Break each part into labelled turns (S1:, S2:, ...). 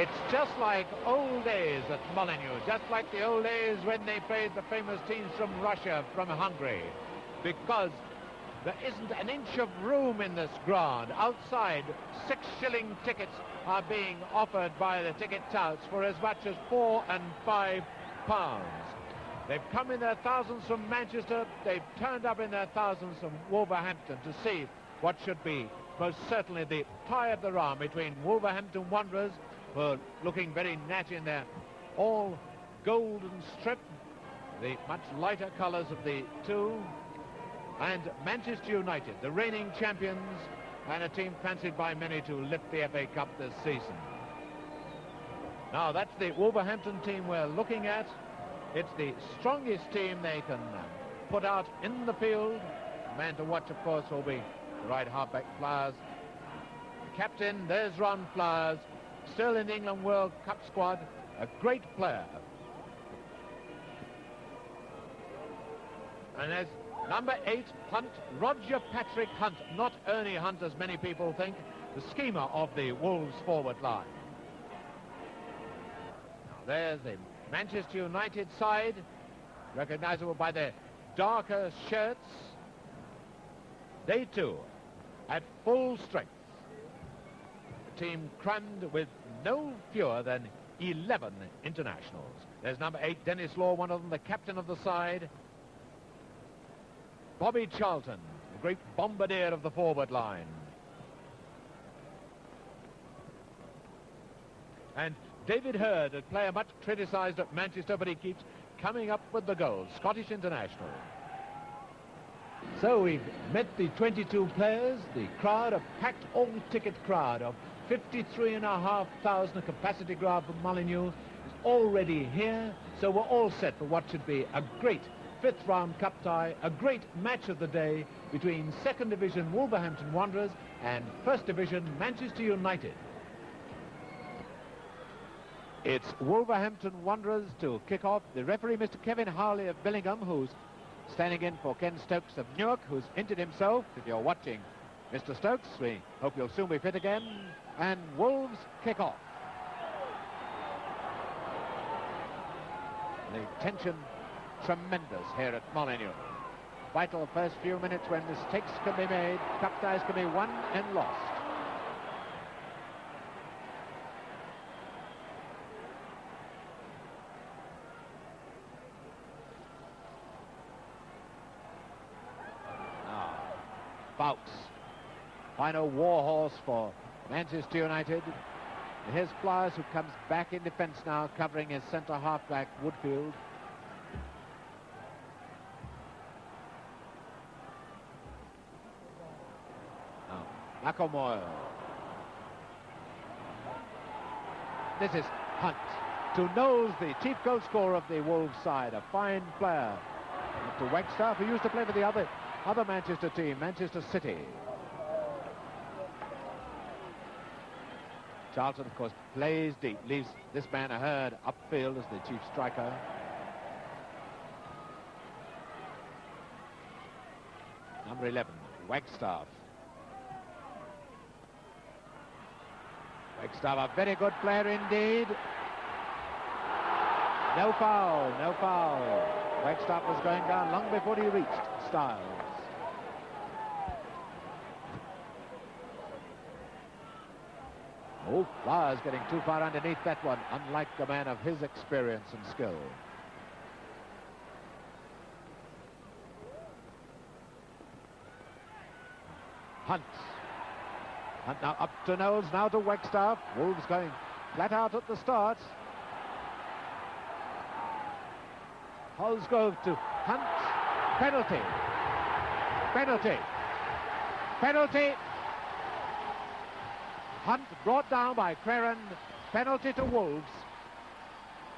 S1: It's just like old days at Molineux, just like the old days when they played the famous teams from Russia, from Hungary, because there isn't an inch of room in this ground. Outside, 6-shilling tickets are being offered by the ticket touts for as much as £4 and £5. They've come in their thousands from Manchester, they've turned up in their thousands from Wolverhampton to see what should be most certainly the tie of the round between Wolverhampton Wanderers, who are looking very natty in their all golden strip, the much lighter colours of the two, and Manchester United, the reigning champions, and a team fancied by many to lift the FA Cup this season. Now, that's the Wolverhampton team we're looking at. It's the strongest team they can put out in the field. The man to watch, of course, will be the right halfback Flowers. The captain, there's Ron Flowers, still in the England World Cup squad, a great player. And there's number 8, Hunt, Roger Patrick Hunt, not Ernie Hunt as many people think, the schemer of the Wolves forward line. Now there's the Manchester United side, recognizable by their darker shirts. They too at full strength. The team crammed with no fewer than 11 internationals. There's number 8, Dennis Law, one of them, the captain of the side. Bobby Charlton, the great bombardier of the forward line. And David Hurd, a player much criticised at Manchester, but he keeps coming up with the goals, Scottish international. So we've met the 22 players, the crowd, a packed all-ticket crowd of 53,500 capacity crowd for Molineux is already here, so we're all set for what should be a great fifth round cup tie, a great match of the day between second division Wolverhampton Wanderers and first division Manchester United. It's Wolverhampton Wanderers to kick off. The referee, Mr. Kevin Harley of Billingham, who's standing in for Ken Stokes of Newark, who's injured himself. If you're watching, Mr. Stokes, we hope you'll soon be fit again. And Wolves kick off. The tension tremendous here at Molineux. Vital first few minutes when mistakes can be made, cup ties can be won and lost. Now, Fawkes, final war horse for Manchester United. And here's Flowers, who comes back in defence now, covering his centre halfback Woodfield. Macklemore. This is Hunt to Knowles, the chief goal scorer of the Wolves side, a fine player. To Wagstaff, who used to play for the other Manchester team, Manchester City. Charlton, of course, plays deep, leaves this man Hurd upfield as the chief striker. Number 11, Wagstaff. Wagstaff, a very good player indeed. No foul, no foul. Wagstaff was going down long before he reached Styles. Oh, Flowers getting too far underneath that one, unlike a man of his experience and skill. Hunt. Hunt now up to Knowles, now to Wagstaff. Wolves going flat out at the start. Holsgrove to Hunt. Penalty. Penalty. Penalty. Hunt brought down by Creran. Penalty to Wolves.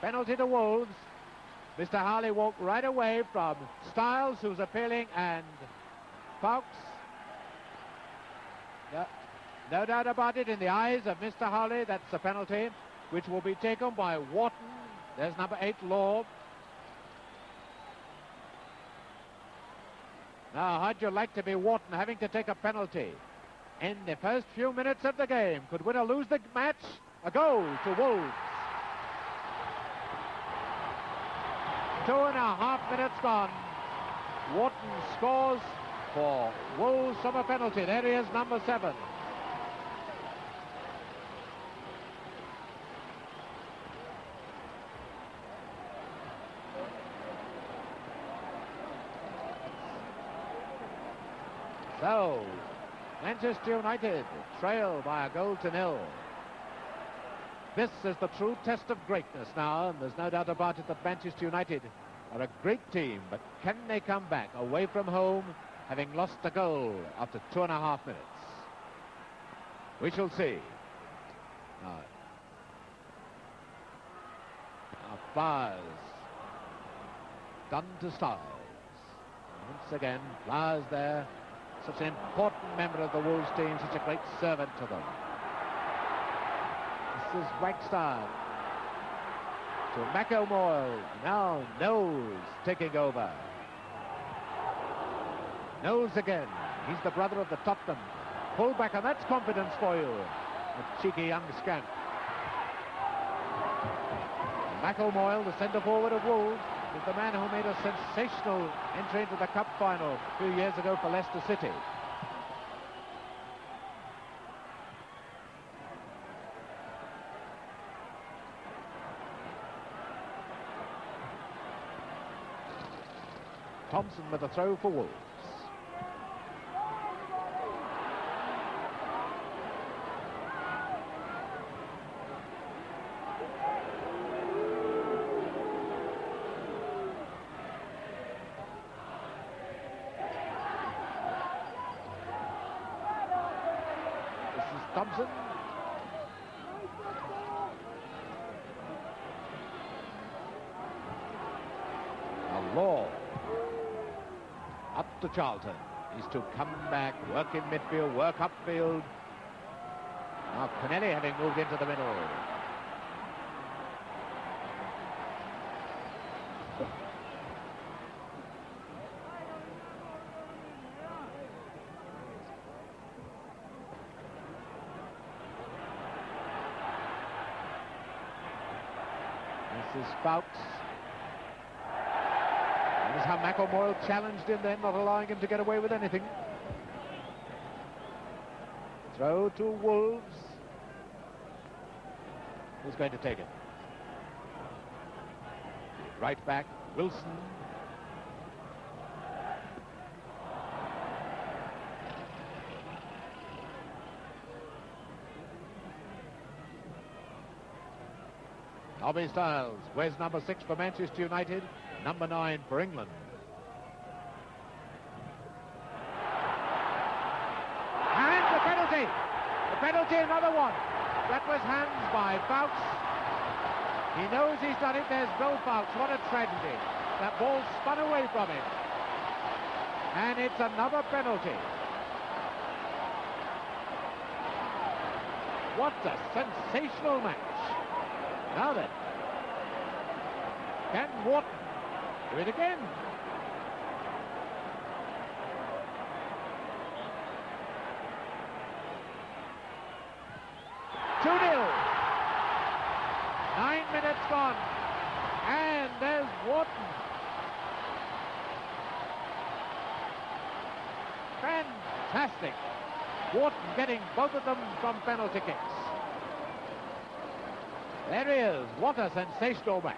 S1: Penalty to Wolves. Mr. Harley walked right away from Styles, who's appealing, and Fawkes. No doubt about it, in the eyes of Mr. Harley, that's a penalty, which will be taken by Wharton. There's number 8, Law. Now, how'd you like to be Wharton having to take a penalty in the first few minutes of the game? Could win or lose the match? A goal to Wolves. 2.5 minutes gone. Wharton scores for Wolves from a penalty. There he is, number 7. So, Manchester United trail by 1-0. This is the true test of greatness now, and there's no doubt about it that Manchester United are a great team, but can they come back away from home, having lost a goal after 2.5 minutes? We shall see. Now Flowers done to Styles. Once again, Flowers there. Such an important member of the Wolves team, such a great servant to them. This is Wagstad to McElmoyle. Now Knowles taking over. Knowles again. He's the brother of the Tottenham fullback, and that's confidence for you. A cheeky young scamp. McElmoyle, the centre forward of Wolves, is the man who made a sensational entry into the cup final a few years ago for Leicester City. Thompson with a throw for Wolves. Thompson. A Law. Up to Charlton. He's to come back, work in midfield, work upfield. Now Kenneth having moved into the middle. This is Fouts. This is how McElmoyle challenged him then, not allowing him to get away with anything. Throw to Wolves. Who's going to take it? Right back, Wilson. Bobby Styles wears number 6 for Manchester United, number 9 for England. And the penalty! The penalty, another one. That was hands by Fouts. He knows he's done it. There's Bill Fouts. What a tragedy. That ball spun away from him. And it's another penalty. What a sensational match. Now then, can Wharton do it again? (2-0). 9 minutes gone, and there's Wharton. Fantastic. Wharton getting both of them from penalty kicks. There he is. What a sensational match.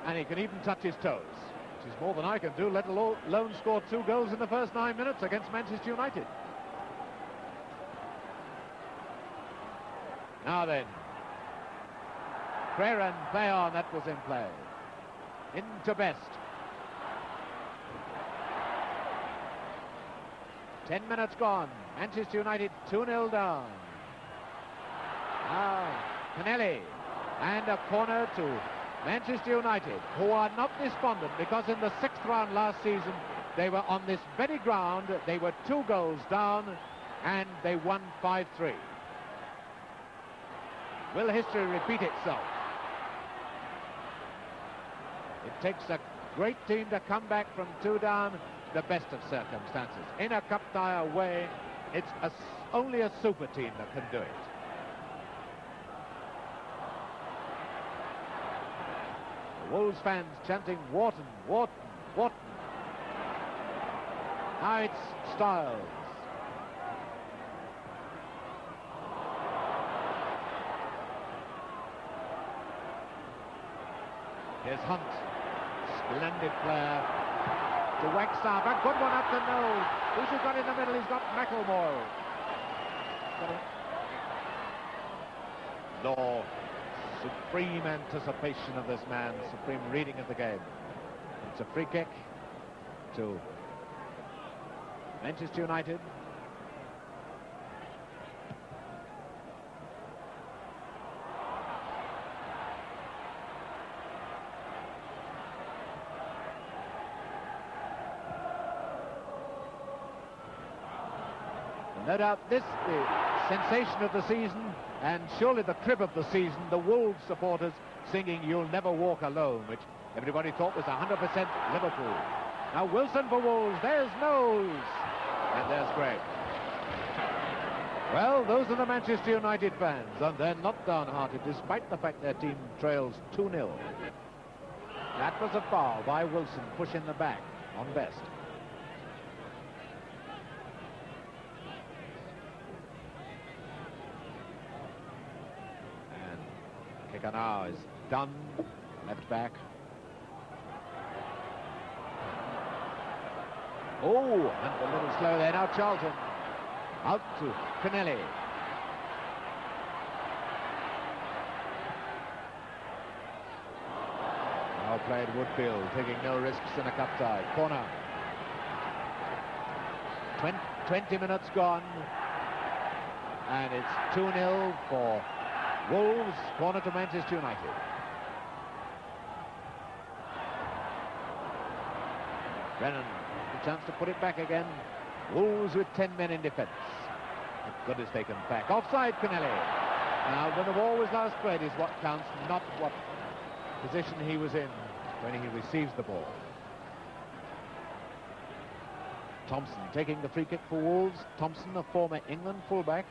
S1: And he can even touch his toes, which is more than I can do, let alone score 2 goals in the first 9 minutes against Manchester United. Now then, Creran play on, that was in play. Into Best. 10 minutes gone. Manchester United 2-0 down. Now, Kenneth, and a corner to Manchester United, who are not despondent because in the 6th round last season, they were on this very ground. They were 2 goals down, and they won 5-3. Will history repeat itself? It takes a great team to come back from 2 down, the best of circumstances. In a cup tie away, it's only a super team that can do it. The Wolves fans chanting, Wharton, Wharton, Wharton. Now it's Styles. Here's Hunt. Splendid player to Wagstaff. A good one up to Knowles. Who's he got in the middle? He's got McElmoyle. Law. Supreme anticipation of this man. Supreme reading of the game. It's a free kick to Manchester United. No doubt this the sensation of the season, and surely the crib of the season, the Wolves supporters singing You'll Never Walk Alone, which everybody thought was 100% Liverpool. Now Wilson for Wolves, there's Knowles, and there's Gregg. Well, those are the Manchester United fans, and they're not downhearted despite the fact their team trails 2-0. That was a foul by Wilson, pushing the back on Best. Now is done, left back. Oh, and a little slow there. Now Charlton out to Kenneth. Now played Woodfield, taking no risks in a cup tie. Corner. 20 minutes gone, and it's 2-0 for Wolves. Corner to Manchester United. Brennan, a chance to put it back again. Wolves with 10 men in defence. Thank goodness they can back. Offside, Kenneth. Now, when the ball was last played is what counts, not what position he was in when he receives the ball. Thompson taking the free kick for Wolves. Thompson, a former England fullback.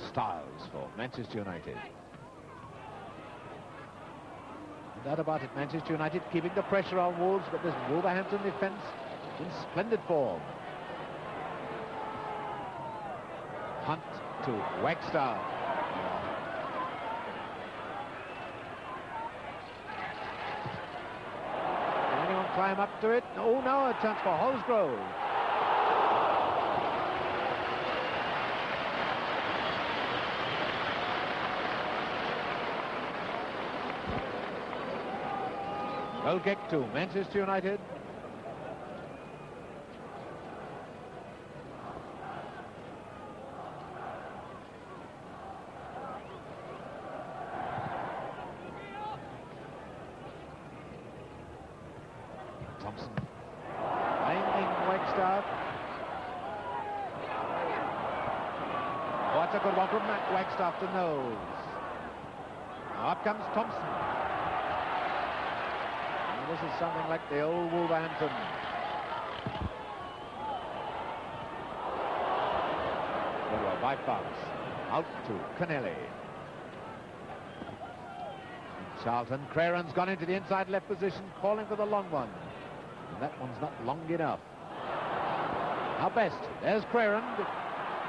S1: Styles for Manchester United. No doubt about it, Manchester United keeping the pressure on Wolves, but this Wolverhampton defence in splendid form. Hunt to Wagstaff. Can anyone climb up to it? Oh no, a chance for Holsgrove. Goal kick to Manchester United. Thompson. Finding Wagstaff. Oh, that's a good one from Matt Wagstaff to Knowles. Now up comes Thompson. This is something like the old Wolverhampton. Well, by Fox. Out to Kenneth. Charlton. Craren's gone into the inside left position, calling for the long one. And that one's not long enough. Now Best. There's Craren.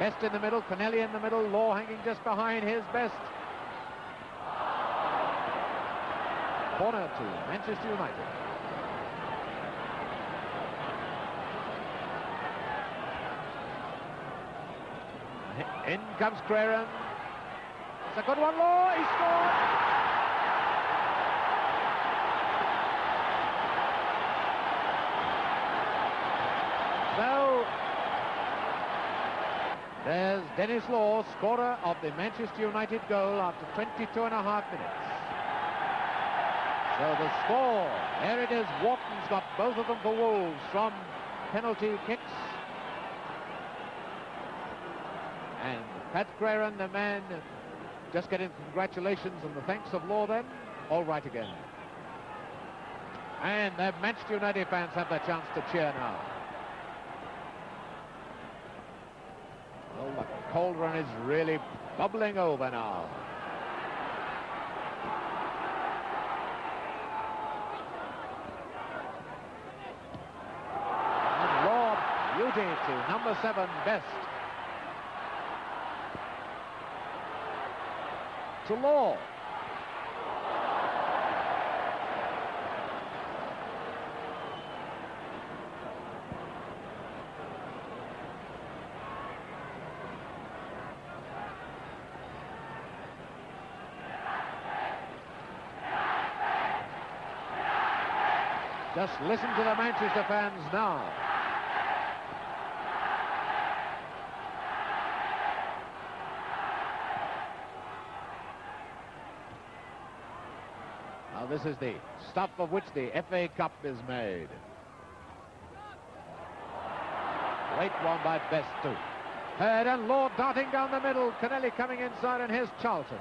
S1: Best in the middle. Kenneth in the middle. Law hanging just behind. Here's Best. Corner to Manchester United. In comes Craren. It's a good one, Law. He scored. So there's Dennis Law, scorer of the Manchester United goal after 22 and a half minutes. So the score, there it is. Wharton's got both of them for Wolves from penalty kicks. And Pat Craren, the man just getting congratulations and the thanks of Law then. All right again. And the Manchester United fans have the chance to cheer now. Well, the cauldron is really bubbling over now. And Law, beauty to number 7, Best. To Law. Just listen to the Manchester fans now. Now this is the stuff of which the FA Cup is made. Great one by Best too. Heard and Lord darting down the middle. Kenneth coming inside, and here's Charlton.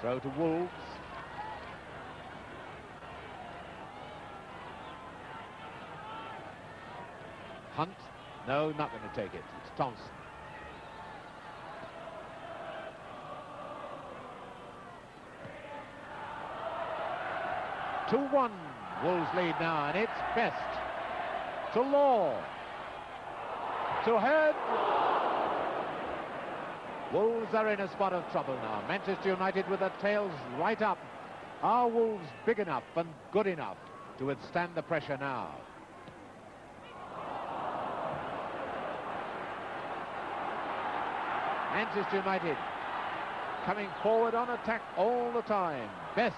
S1: Throw to Wolves. Hunt. No, not going to take it. It's Thompson. Two 2-1. Wolves lead now, and it's Best. To Law. To Head. Wolves are in a spot of trouble now. Manchester United with their tails right up. Are Wolves big enough and good enough to withstand the pressure now? Manchester United coming forward on attack all the time. Best.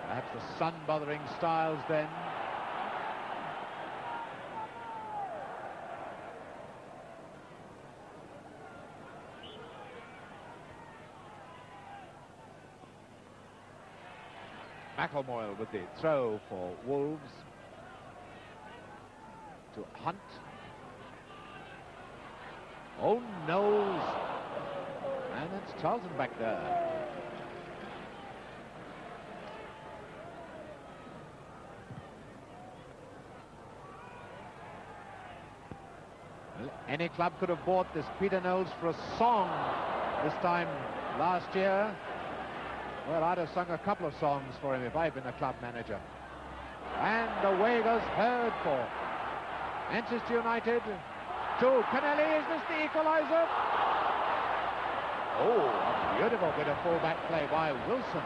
S1: Perhaps the sun bothering Styles then. McElmoyle with the throw for Wolves. To Hunt. Oh, Knowles. And it's Charlton back there. Well, any club could have bought this Peter Knowles for a song this time last year. Well, I'd have sung a couple of songs for him if I'd been a club manager. And away goes Hurd for Manchester United. To Kenneth, is this the equaliser? Oh, a beautiful bit of full-back play by Wilson.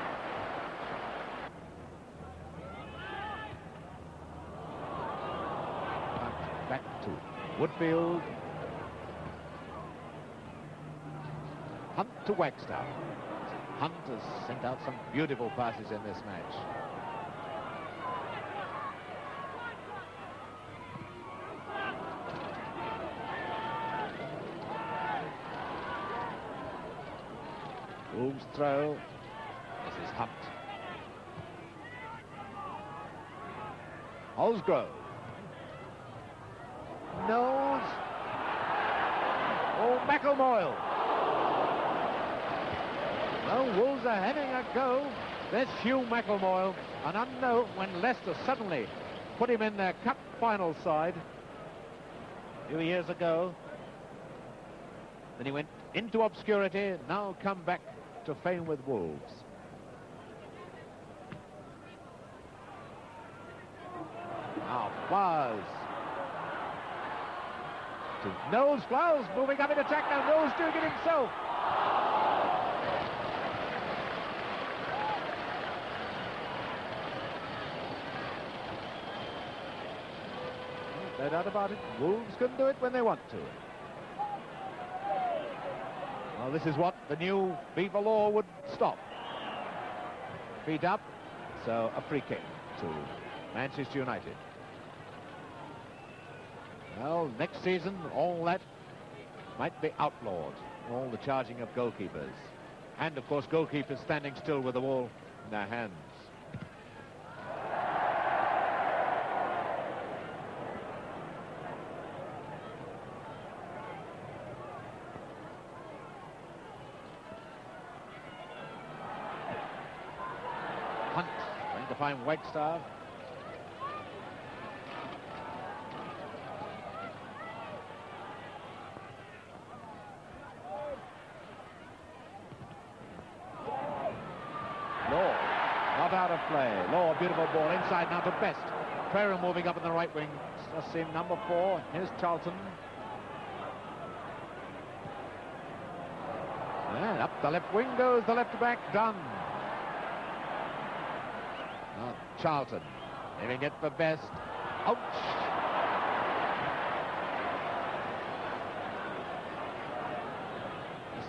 S1: Back to Woodfield. Hunt to Wagstaff. Hunt has sent out some beautiful passes in this match. Wolves throw. This is Hunt. Holsgrove. Knowles. Oh, McElmoyle. Well, Wolves are having a go. There's Hugh McElmoyle, an unknown when Leicester suddenly put him in their cup final side a few years ago. Then he went into obscurity, now come back to fame with Wolves. Now Flowers. To Knowles. Flowers moving up in attack now. Knowles doing it himself. No doubt about it. Wolves can do it when they want to. Well, this is what the new FIFA law would stop. Feet up, so a free kick to Manchester United. Well, next season, all that might be outlawed. All the charging of goalkeepers. And, of course, goalkeepers standing still with the ball in their hands. Hunt trying to find Wagstaff. Law, not out of play. Law, beautiful ball inside now to Best. Ferrer moving up in the right wing. Just seen number 4. Here's Charlton. And up the left wing goes the left back. Done. Now Charlton leaving it for Best. Ouch.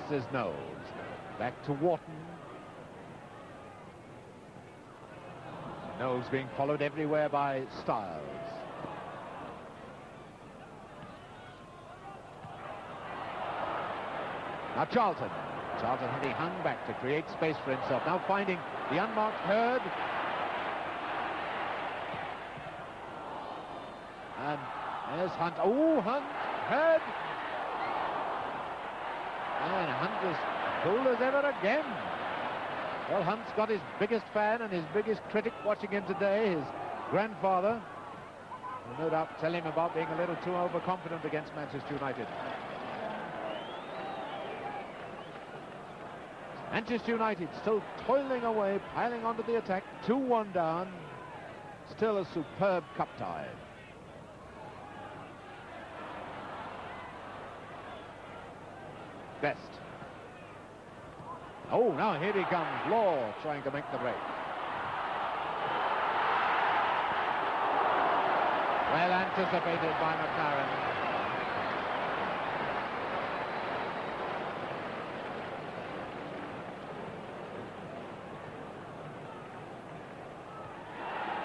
S1: This is Knowles. Back to Wharton. Knowles being followed everywhere by Styles. Now Charlton. Charlton having hung back to create space for himself. Now finding the unmarked Hurd. And there's Hunt. Oh, Hunt. Hurd. And Hunt is cool as ever again. Well, Hunt's got his biggest fan and his biggest critic watching him today, his grandfather. Will no doubt tell him about being a little too overconfident against Manchester United. Manchester United still toiling away, piling onto the attack. 2-1 down. Still a superb cup tie. Best. Oh, now here he comes. Law trying to make the break. Well anticipated by McLaren.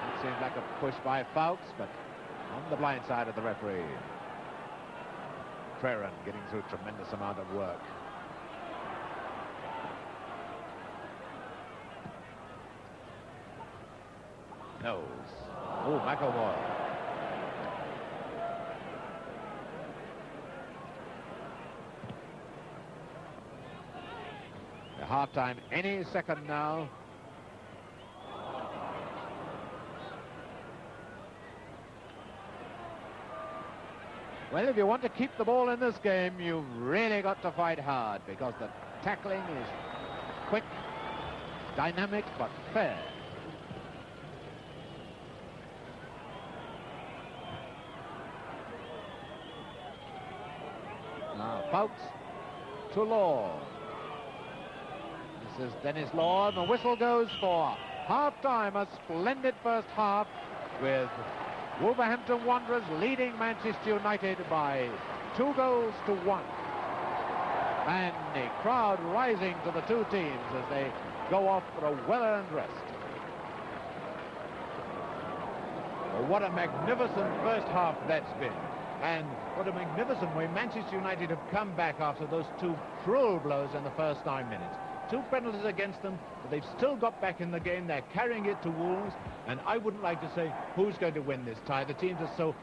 S1: It seemed like a push by Fawkes, but on the blind side of the referee. Creran getting through a tremendous amount of work. Knowles. Oh, McElroy. The half-time any second now. Well, if you want to keep the ball in this game, you've really got to fight hard, because the tackling is quick, dynamic, but fair. Now, Fawkes to Law. This is Dennis Law, and the whistle goes for half-time. A splendid first half with Wolverhampton Wanderers leading Manchester United by 2-1. And the crowd rising to the two teams as they go off for a well-earned rest. Well, what a magnificent first half that's been. And what a magnificent way Manchester United have come back after those two cruel blows in the first 9 minutes. 2 penalties against them, but they've still got back in the game. They're carrying it to Wolves, and I wouldn't like to say who's going to win this tie. The teams are so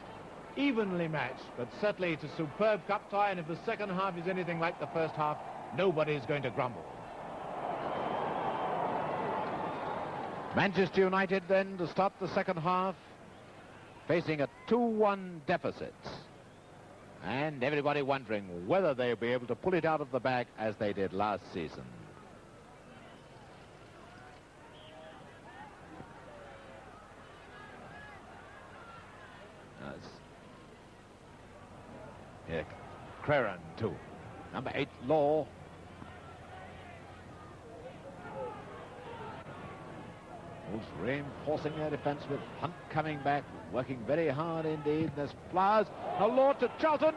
S1: evenly matched, but certainly it's a superb cup tie, and if the second half is anything like the first half, nobody's going to grumble. Manchester United then to start the second half, facing a 2-1 deficit. And everybody wondering whether they'll be able to pull it out of the bag as they did last season. Yeah, Creran too. Number 8, Law. Wolves reinforcing their defence with Hunt coming back, working very hard indeed. There's Flowers. Now Law to Charlton.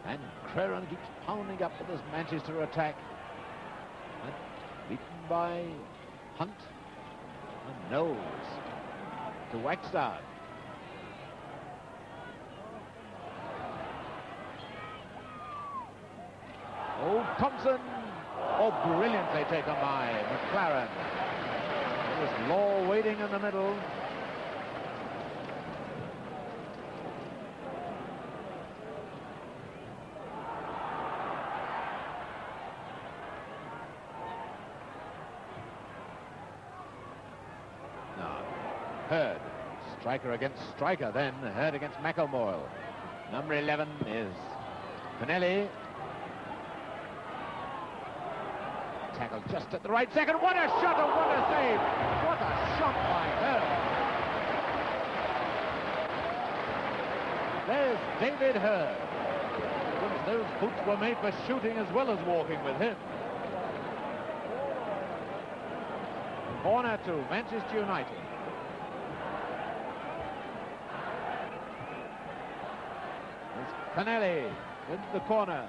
S1: And Creran keeps pounding up with this Manchester attack. And beaten by Hunt. And Knowles to Wagstaff. Oh, Thompson. Oh, brilliantly taken by McLaren. There's Law waiting in the middle. Now, Hurd. Striker against striker, then Hurd against McElmoyle. Number 11 is Pinelli. Tackled just at the right second. What a shot and what a save! What a shot by Hurd! There's David Hurd. Those boots were made for shooting as well as walking with him. Corner to Manchester United. Pinelli into the corner.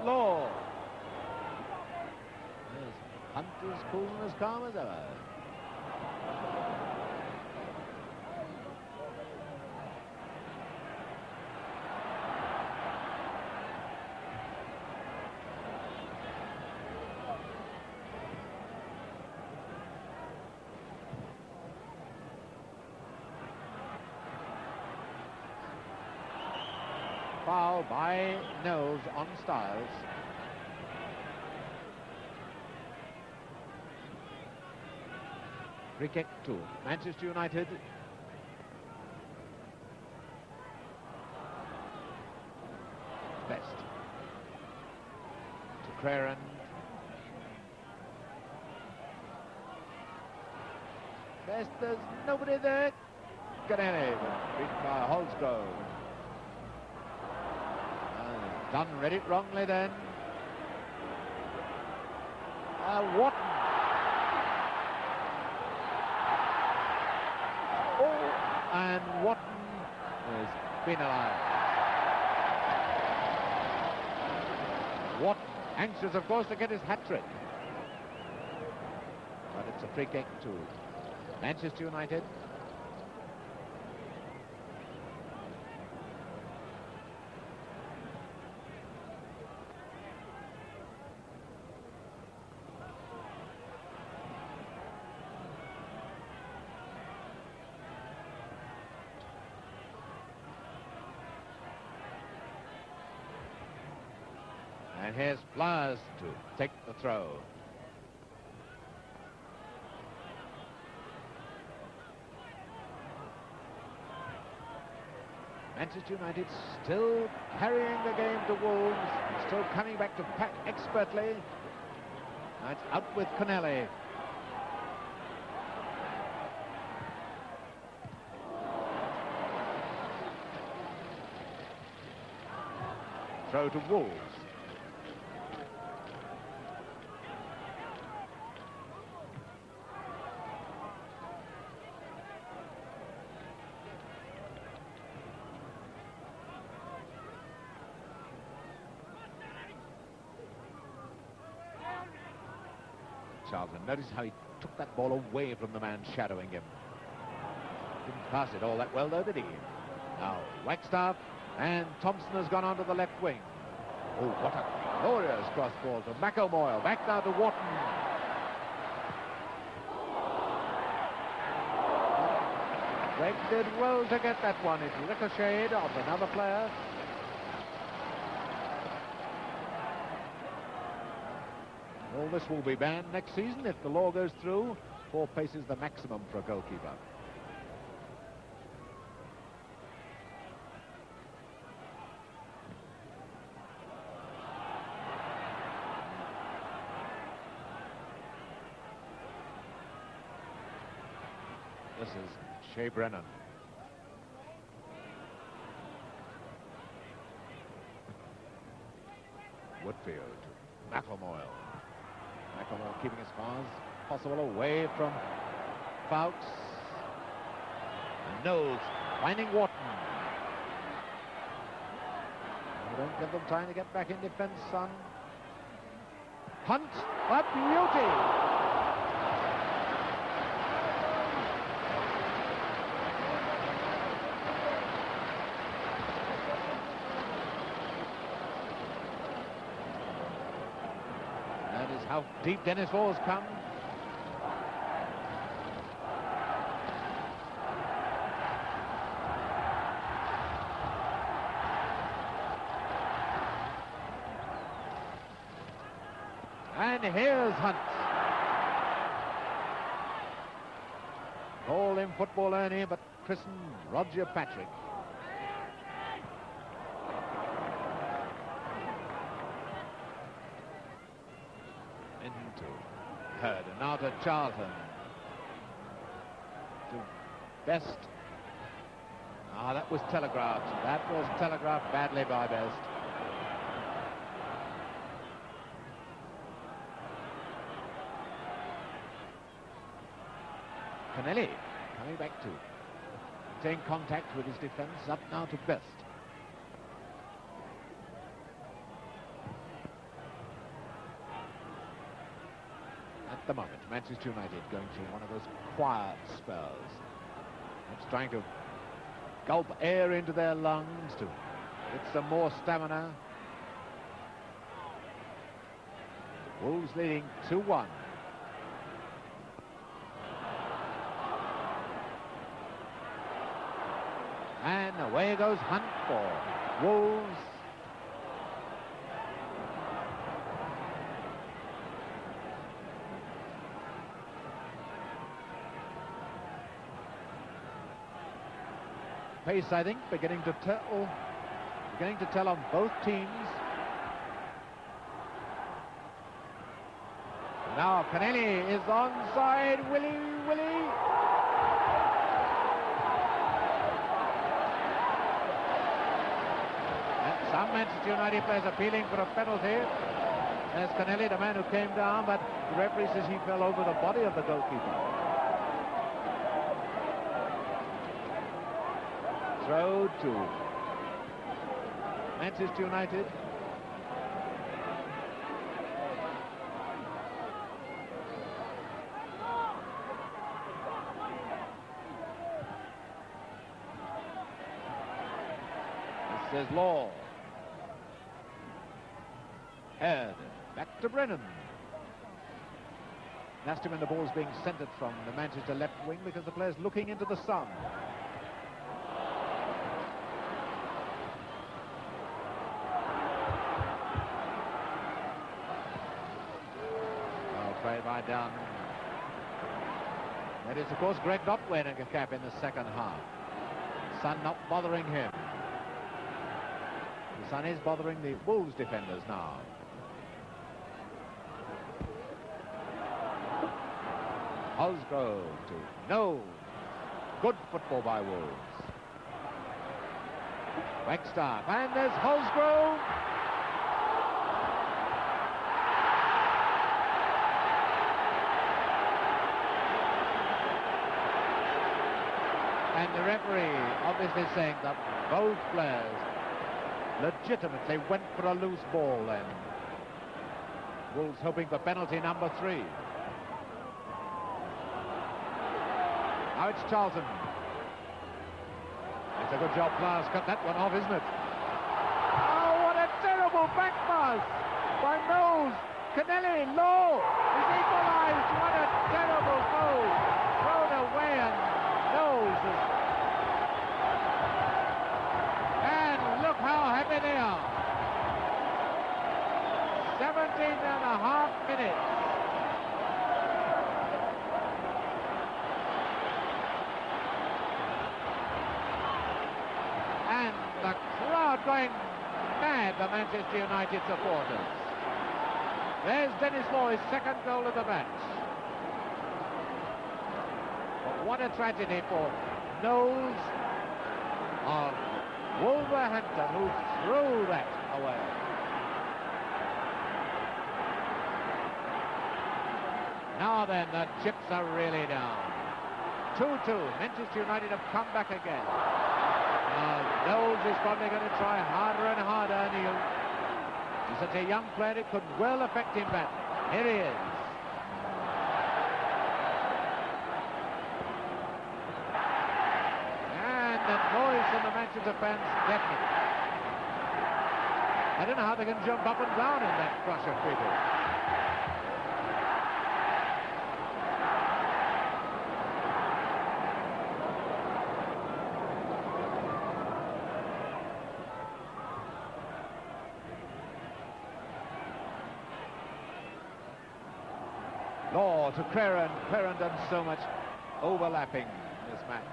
S1: Law. Hunt as cool and as calm as ever. Foul by Knowles on Styles. Free kick to Manchester United. Best. To Craren. Best, there's nobody there. Kenneth, beaten by Holsgrove. Dunn read it wrongly then. Wharton. Oh, and Wharton is penalised. Wharton, anxious of course to get his hat-trick. But it's a free kick to Manchester United. And here's Flowers to take the throw. Manchester United still carrying the game to Wolves, still coming back to pack expertly. Now it's out with Connelly. Throw to Wolves. Charlton, notice how he took that ball away from the man shadowing him. Didn't pass it all that well though, did he? Now Wagstaff, and Thompson has gone onto the left wing. Oh, what a glorious cross ball to McElmoyle. Back now to Wharton. Greg did well to get that one. It ricocheted off another player. All this will be banned next season if the law goes through. 4 paces the maximum for a goalkeeper. This is Shea Brennan. Woodfield. McElmoyle. McElmoyle keeping as far as possible away from Fowkes. And Knowles finding Wharton. They don't give them time to get back in defence, son. Hunt, a beauty! How deep Dennis Laws come. And here's Hunt. Call him Football Ernie, but christened Roger Patrick. Into Hurd, and now to Charlton. To Best. Ah, that was telegraphed. That was telegraphed badly by Best. Kenneth coming back to taking contact with his defence, up now to Best. At the moment, Manchester United going through one of those quiet spells. It's trying to gulp air into their lungs to get some more stamina. Wolves leading 2-1. And away goes Hunt for Wolves. Pace, I think, beginning to tell on both teams. Now Kenneth is onside. Willie. Some Manchester United players appealing for a penalty. There's Kenneth, the man who came down, but the referee says he fell over the body of the goalkeeper. Throw to Manchester United. This is Law. Head back to Brennan. Nasty when the ball's being centred from the Manchester left wing because the player's looking into the sun. Well played by Dunn. That is, of course, Greg not wearing a cap in the second half. Sun not bothering him. The sun is bothering the Wolves defenders now. Holsgrove to Knowles. Good football by Wolves. Wagstaff, and there's Holsgrove. And the referee obviously saying that both players legitimately went for a loose ball then. Wolves hoping for penalty number 3. Now it's Charlton. It's a good job, Plas. Cut that one off, isn't it? Oh, what a terrible back pass by Knowles. Kenneth, low. He's equalised. What a terrible goal. Thrown away, and Knowles is... And look how happy they are. 17 and a half minutes. The crowd going mad, the Manchester United supporters. There's Dennis Law, his second goal of the match. But what a tragedy for Knowles of Wolverhampton, who threw that away. Now then, the chips are really down. 2-2. Manchester United have come back again. Knowles is probably going to try harder and harder, and he's such a young player, it could well affect him back. Here he is. And the noise from the Manchester fans deafening. I don't know how they can jump up and down in that crush of people. Oh, to Crerand. Crerand done so much overlapping in this match.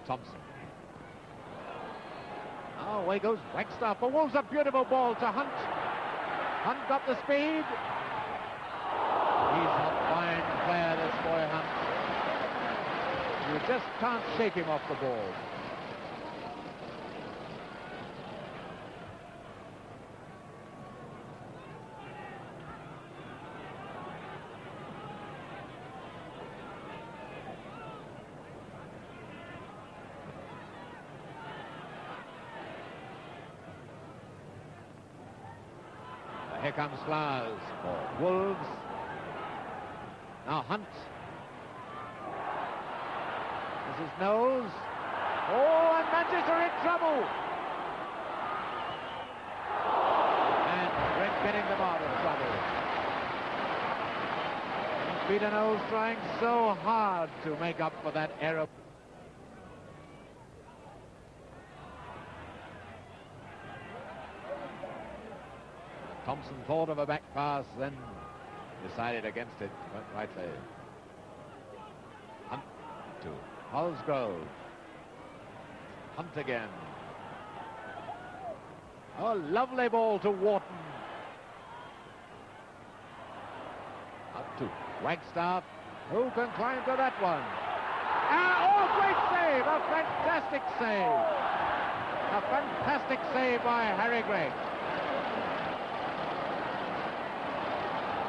S1: Thompson. Oh, away goes Wagstaff. For Wolves, a beautiful ball to Hunt. Hunt got the speed. He's a fine player, this boy Hunt. You just can't shake him off the ball. Here comes Flowers for Wolves. Now Hunt. This is Knowles. Oh, and Manchester in trouble. And Brent getting them out of trouble. Peter Knowles trying so hard to make up for that error. Thompson thought of a back pass, then decided against it. Went right there. Hunt to Holsgrove. Hunt again. Oh, lovely ball to Wharton. Up to Wagstaff. Who can climb to that one? Oh, great save! A fantastic save! A fantastic save by Harry Gregg.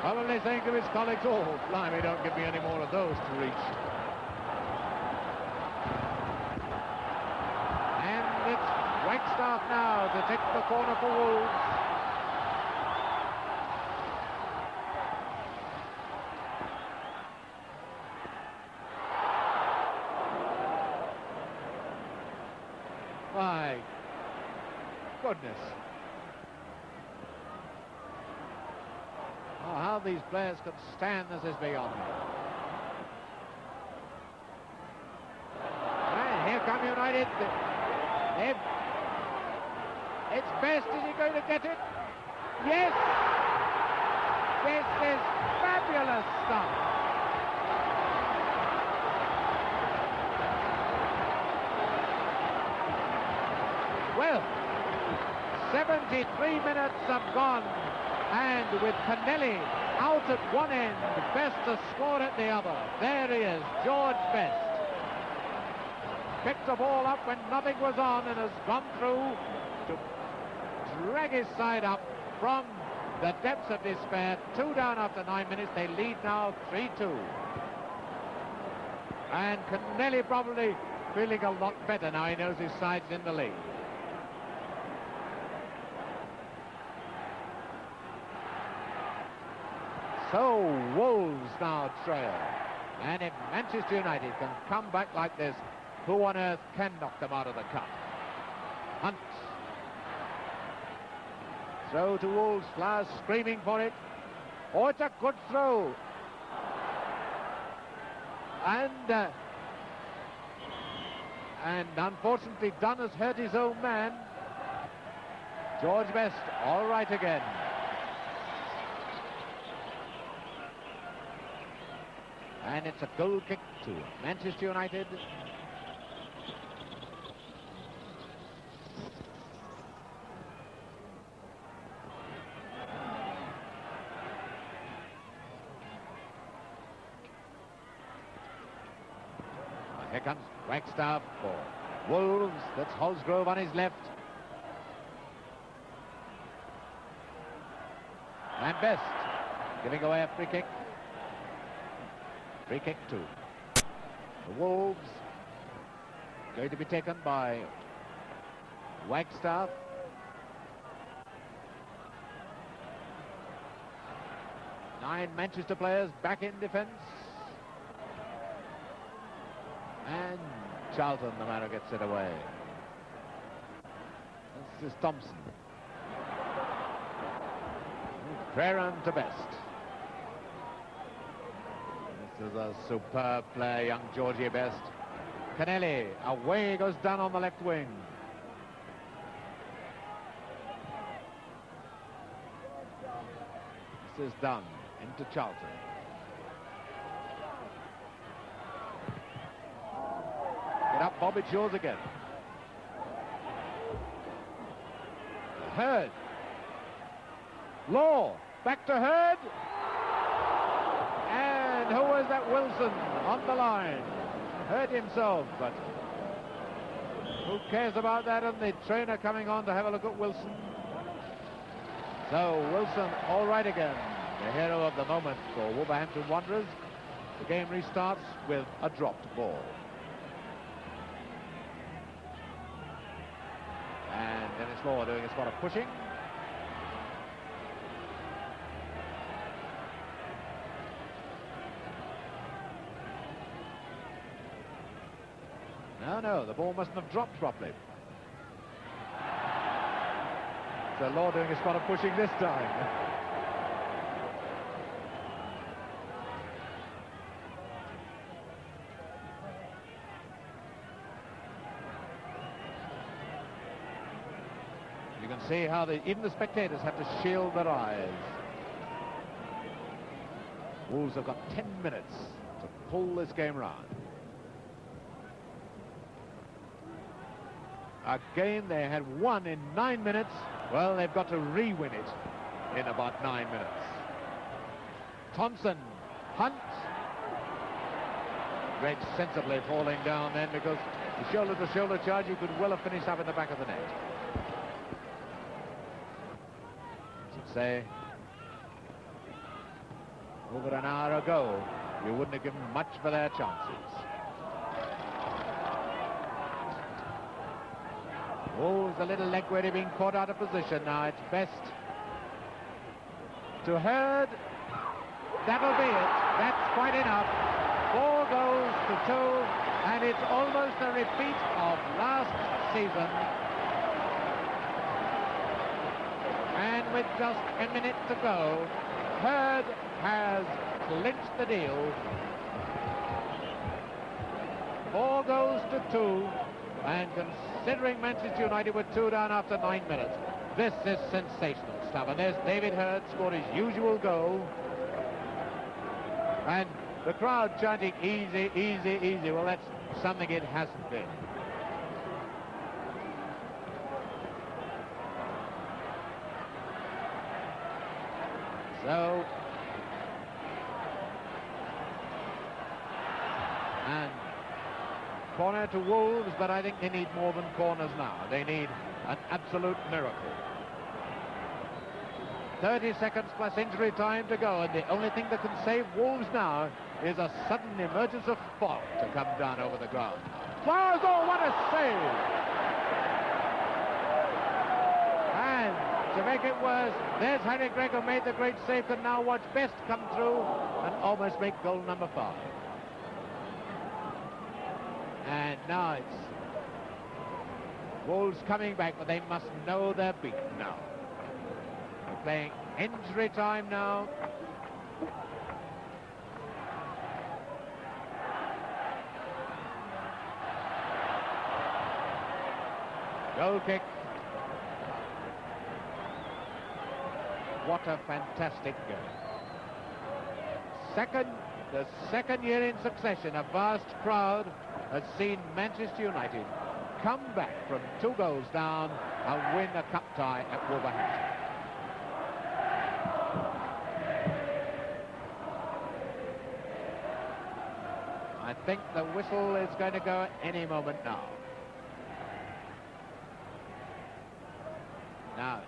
S1: Probably saying to his colleagues, oh, blimey, don't give me any more of those to reach. And it's Wagstaff now to take the corner for Wolves. My goodness. Oh, how these players could stand this is beyond me. And here come United. It's Best. Is he going to get it? Yes! This is fabulous stuff. Well, 73 minutes have gone. And with Kenneth out at one end, Best has scored at the other. There he is, George Best. Picked the ball up when nothing was on and has gone through to drag his side up from the depths of despair. 2 down after 9 minutes. They lead now 3-2. And Kenneth probably feeling a lot better now. He knows his side's in the lead. So Wolves now trail. And if Manchester United can come back like this, who on earth can knock them out of the cup? Hunt. Throw to Wolves. Flowers screaming for it. Oh, it's a good throw. And unfortunately Dunn has hurt his own man. George Best all right again. And it's a goal kick to Manchester United. Here comes Wagstaff for Wolves. That's Holsgrove on his left. And Best giving away a free kick. Free kick to the Wolves. Going to be taken by Wagstaff. Nine Manchester players back in defence. And Charlton, the man who gets it away. This is Thompson. Preren to Best. This is a superb player, young Georgie Best. Kenneth, away goes Dunn on the left wing. This is Dunn into Charlton. Get up, Bob, it's yours again. Hurd. Law, back to Hurd. And who was that? Wilson on the line. Hurt himself, but who cares about that? And the trainer coming on to have a look at Wilson. So Wilson all right again, the hero of the moment for Wolverhampton Wanderers. The game restarts with a dropped ball. And Dennis Law doing a spot of pushing. No, the ball mustn't have dropped properly. So Law doing a spot of pushing this time. You can see how even the spectators have to shield their eyes. Wolves have got 10 minutes to pull this game round. A game they had won in 9 minutes. Well, they've got to re-win it in about 9 minutes. Thompson, Hunt. Reg sensibly falling down then, because the shoulder-to-shoulder charge, you could well have finished up in the back of the net. Should say, over an hour ago, you wouldn't have given much for their chances. Wolves a little leg where being caught out of position. Now it's Best to Hurd. That'll be it. That's quite enough. 4 goals to 2, and it's almost a repeat of last season. And with just a minute to go, Hurd has clinched the deal. 4 goals to 2. And considering Manchester United were 2 down after 9 minutes, this is sensational stuff. And there's David Hurd, scored his usual goal. And the crowd chanting, easy, easy, easy. Well, that's something it hasn't been. So, and corner to Wolves, but I think they need more than corners now. They need an absolute miracle. 30 seconds plus injury time to go, and the only thing that can save Wolves now is a sudden emergence of fog to come down over the ground. Flowers, oh, what a save! And to make it worse, there's Harry Gregor made the great save, and now watch Best come through and almost make goal number 5. And now it's Wolves coming back, but they must know they're beaten now. They're playing injury time now. Goal kick. What a fantastic game. The second year in succession, a vast crowd has seen Manchester United come back from 2 goals down and win a cup tie at Wolverhampton. I think the whistle is going to go any moment now. Now,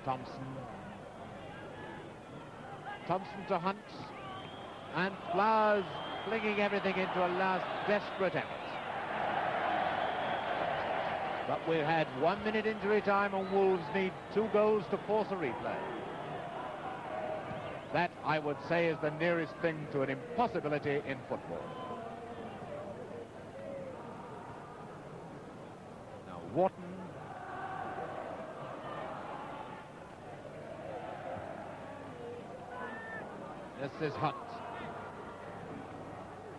S1: Thompson to Hunt, and Flowers flinging everything into a last desperate effort. But we've had 1 minute injury time, and Wolves need 2 goals to force a replay. That, I would say, is the nearest thing to an impossibility in football. Now, Wharton This is Hunt.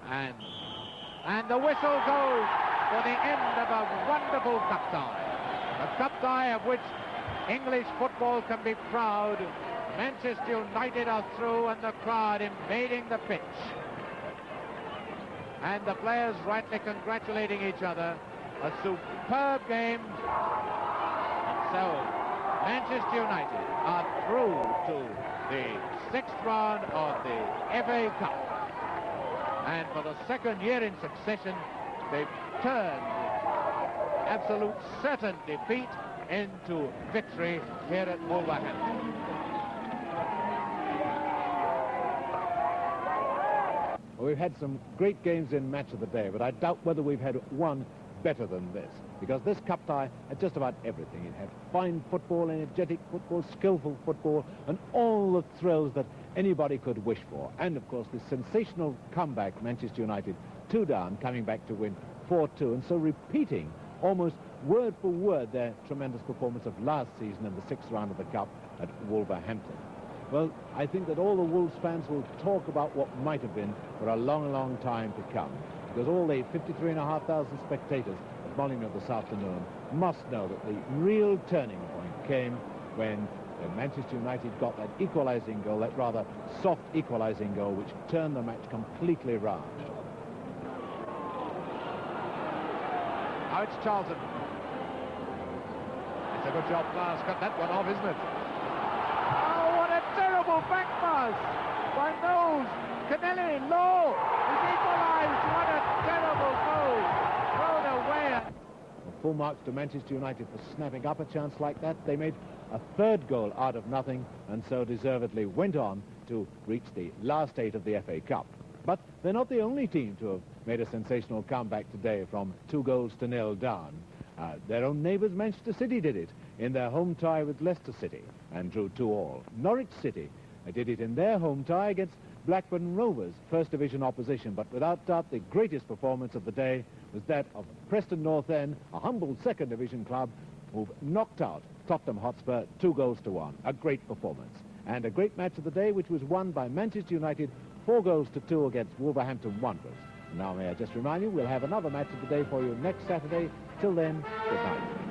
S1: And the whistle goes for the end of a wonderful cup tie. A cup tie of which English football can be proud. Manchester United are through and the crowd invading the pitch. And the players rightly congratulating each other. A superb game. And so Manchester United are through to the 6th round of the FA Cup. And for the 2nd year in succession, they've turned absolute certain defeat into victory here at Wolverhampton.
S2: Well, we've had some great games in Match of the Day, but I doubt whether we've had one better than this, because this cup tie had just about everything. It had fine football, energetic football, skillful football, and all the thrills that anybody could wish for. And, of course, this sensational comeback, Manchester United 2 down, coming back to win 4-2, and so repeating almost word for word their tremendous performance of last season in the 6th round of the Cup at Wolverhampton. Well, I think that all the Wolves fans will talk about what might have been for a long, long time to come, because all the 53,500 spectators at Molineux this afternoon must know that the real turning point came when Manchester United got that equalising goal, that rather soft equalising goal, which turned the match completely round.
S1: Now it's Charlton. It's a good job, Glass cut that one off, isn't it? Oh, what a terrible back pass by Knowles. Kenneth, low, is equalised. What a terrible goal. Thrown away.
S2: Full marks to Manchester United for snapping up a chance like that. They made a 3rd goal out of nothing, and so deservedly went on to reach the last 8 of the FA Cup. But they're not the only team to have made a sensational comeback today from 2-0 down. Their own neighbours, Manchester City, did it in their home tie with Leicester City and drew 2-2. Norwich City did it in their home tie against Blackburn Rovers, 1st Division opposition, but without doubt the greatest performance of the day was that of Preston North End, a humble 2nd Division club who've knocked out Tottenham Hotspur 2-1. A great performance. And a great match of the day, which was won by Manchester United 4-2 against Wolverhampton Wanderers. Now, may I just remind you, we'll have another match of the day for you next Saturday. Till then, good night.